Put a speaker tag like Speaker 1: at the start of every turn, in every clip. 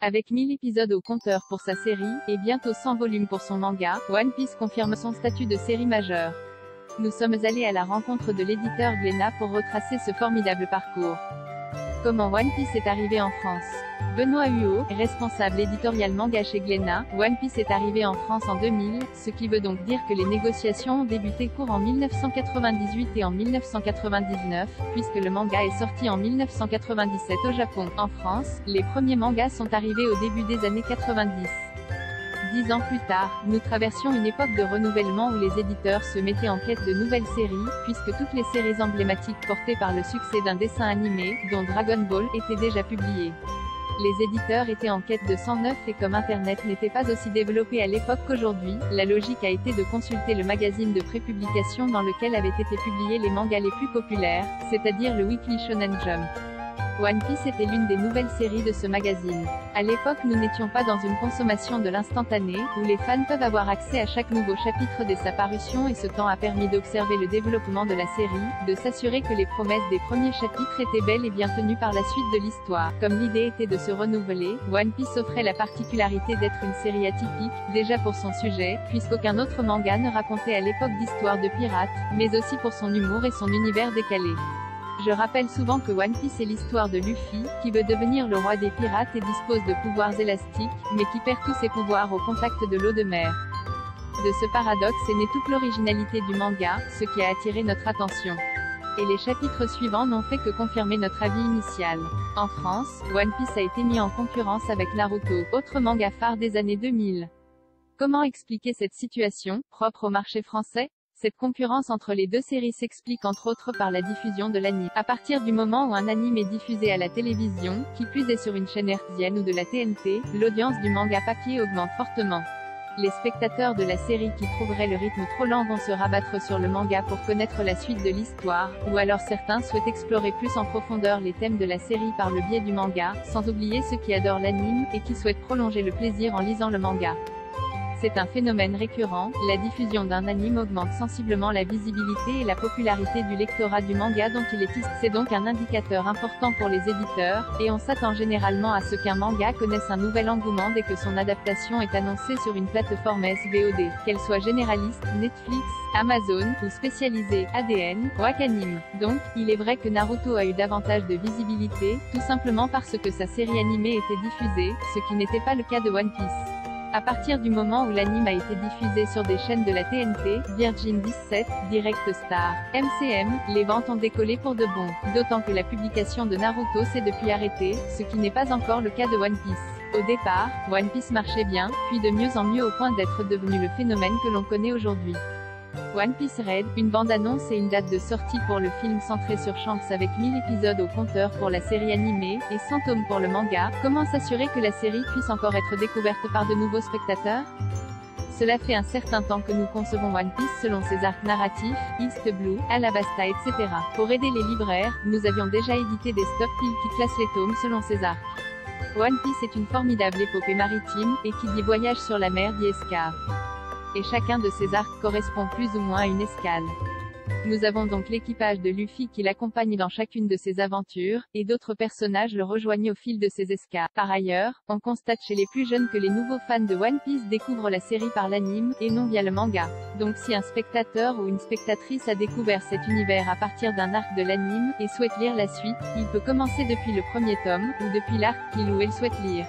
Speaker 1: Avec 1000 épisodes au compteur pour sa série, et bientôt 100 volumes pour son manga, One Piece confirme son statut de série majeure. Nous sommes allés à la rencontre de l'éditeur Glénat pour retracer ce formidable parcours. Comment One Piece est arrivé en France? Benoît Huot, responsable éditorial manga chez Glénat, One Piece est arrivé en France en 2000, ce qui veut donc dire que les négociations ont débuté court en 1998 et en 1999, puisque le manga est sorti en 1997 au Japon. En France, les premiers mangas sont arrivés au début des années 90. 10 ans plus tard, nous traversions une époque de renouvellement où les éditeurs se mettaient en quête de nouvelles séries, puisque toutes les séries emblématiques portées par le succès d'un dessin animé, dont Dragon Ball, étaient déjà publiées. Les éditeurs étaient en quête de 109 et comme Internet n'était pas aussi développé à l'époque qu'aujourd'hui, la logique a été de consulter le magazine de prépublication dans lequel avaient été publiés les mangas les plus populaires, c'est-à-dire le Weekly Shonen Jump. One Piece était l'une des nouvelles séries de ce magazine. À l'époque, nous n'étions pas dans une consommation de l'instantané, où les fans peuvent avoir accès à chaque nouveau chapitre dès sa parution et ce temps a permis d'observer le développement de la série, de s'assurer que les promesses des premiers chapitres étaient belles et bien tenues par la suite de l'histoire. Comme l'idée était de se renouveler, One Piece offrait la particularité d'être une série atypique, déjà pour son sujet, puisqu'aucun autre manga ne racontait à l'époque d'histoires de pirates, mais aussi pour son humour et son univers décalé. Je rappelle souvent que One Piece est l'histoire de Luffy, qui veut devenir le roi des pirates et dispose de pouvoirs élastiques, mais qui perd tous ses pouvoirs au contact de l'eau de mer. De ce paradoxe est née toute l'originalité du manga, ce qui a attiré notre attention. Et les chapitres suivants n'ont fait que confirmer notre avis initial. En France, One Piece a été mis en concurrence avec Naruto, autre manga phare des années 2000. Comment expliquer cette situation, propre au marché français? Cette concurrence entre les deux séries s'explique entre autres par la diffusion de l'anime. À partir du moment où un anime est diffusé à la télévision, qui plus est sur une chaîne hertzienne ou de la TNT, l'audience du manga papier augmente fortement. Les spectateurs de la série qui trouveraient le rythme trop lent vont se rabattre sur le manga pour connaître la suite de l'histoire, ou alors certains souhaitent explorer plus en profondeur les thèmes de la série par le biais du manga, sans oublier ceux qui adorent l'anime, et qui souhaitent prolonger le plaisir en lisant le manga. C'est un phénomène récurrent, la diffusion d'un anime augmente sensiblement la visibilité et la popularité du lectorat du manga dont il est issu. C'est donc un indicateur important pour les éditeurs, et on s'attend généralement à ce qu'un manga connaisse un nouvel engouement dès que son adaptation est annoncée sur une plateforme SVOD, qu'elle soit généraliste, Netflix, Amazon, ou spécialisée, ADN, Wakanim. Donc, il est vrai que Naruto a eu davantage de visibilité, tout simplement parce que sa série animée était diffusée, ce qui n'était pas le cas de One Piece. À partir du moment où l'anime a été diffusé sur des chaînes de la TNT, Virgin 17, Direct Star, MCM, les ventes ont décollé pour de bon. D'autant que la publication de Naruto s'est depuis arrêtée, ce qui n'est pas encore le cas de One Piece. Au départ, One Piece marchait bien, puis de mieux en mieux au point d'être devenu le phénomène que l'on connaît aujourd'hui. One Piece Red, une bande-annonce et une date de sortie pour le film centré sur Shanks avec 1000 épisodes au compteur pour la série animée, et 100 tomes pour le manga. Comment s'assurer que la série puisse encore être découverte par de nouveaux spectateurs? Cela fait un certain temps que nous concevons One Piece selon ses arcs narratifs, East Blue, Alabasta etc. Pour aider les libraires, nous avions déjà édité des stop piles qui classent les tomes selon ces arcs. One Piece est une formidable épopée maritime, et qui dit voyage sur la mer dit escale. Et chacun de ces arcs correspond plus ou moins à une escale. Nous avons donc l'équipage de Luffy qui l'accompagne dans chacune de ses aventures, et d'autres personnages le rejoignent au fil de ses escales. Par ailleurs, on constate chez les plus jeunes que les nouveaux fans de One Piece découvrent la série par l'anime, et non via le manga. Donc si un spectateur ou une spectatrice a découvert cet univers à partir d'un arc de l'anime, et souhaite lire la suite, il peut commencer depuis le premier tome, ou depuis l'arc qu'il ou elle souhaite lire.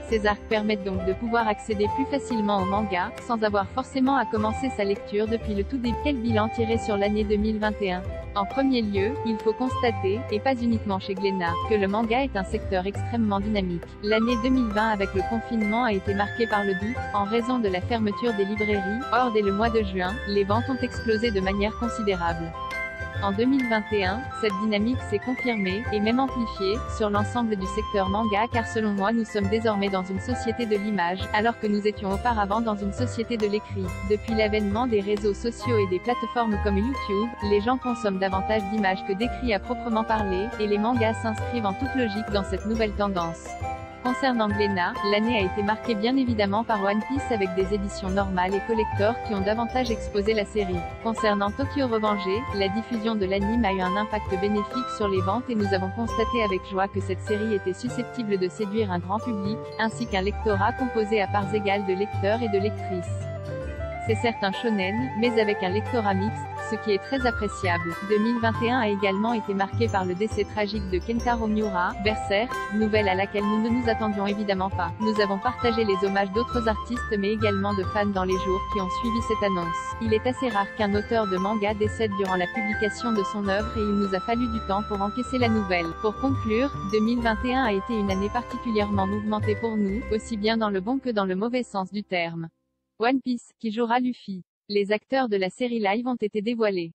Speaker 1: Ces arcs permettent donc de pouvoir accéder plus facilement au manga, sans avoir forcément à commencer sa lecture depuis le tout début. Quel bilan tirer sur l'année 2021? En premier lieu, il faut constater, et pas uniquement chez Glénat, que le manga est un secteur extrêmement dynamique. L'année 2020 avec le confinement a été marquée par le doute, en raison de la fermeture des librairies. Or dès le mois de juin, les ventes ont explosé de manière considérable. En 2021, cette dynamique s'est confirmée, et même amplifiée, sur l'ensemble du secteur manga car selon moi nous sommes désormais dans une société de l'image, alors que nous étions auparavant dans une société de l'écrit. Depuis l'avènement des réseaux sociaux et des plateformes comme YouTube, les gens consomment davantage d'images que d'écrits à proprement parler, et les mangas s'inscrivent en toute logique dans cette nouvelle tendance. Concernant Glénat, l'année a été marquée bien évidemment par One Piece avec des éditions normales et collector qui ont davantage exposé la série. Concernant Tokyo Revengers, la diffusion de l'anime a eu un impact bénéfique sur les ventes et nous avons constaté avec joie que cette série était susceptible de séduire un grand public, ainsi qu'un lectorat composé à parts égales de lecteurs et de lectrices. C'est certes un shonen, mais avec un lectorat mixte, ce qui est très appréciable. 2021 a également été marqué par le décès tragique de Kentaro Miura, Berserk, nouvelle à laquelle nous ne nous attendions évidemment pas. Nous avons partagé les hommages d'autres artistes mais également de fans dans les jours qui ont suivi cette annonce. Il est assez rare qu'un auteur de manga décède durant la publication de son œuvre et il nous a fallu du temps pour encaisser la nouvelle. Pour conclure, 2021 a été une année particulièrement mouvementée pour nous, aussi bien dans le bon que dans le mauvais sens du terme. One Piece, qui jouera Luffy. Les acteurs de la série live ont été dévoilés.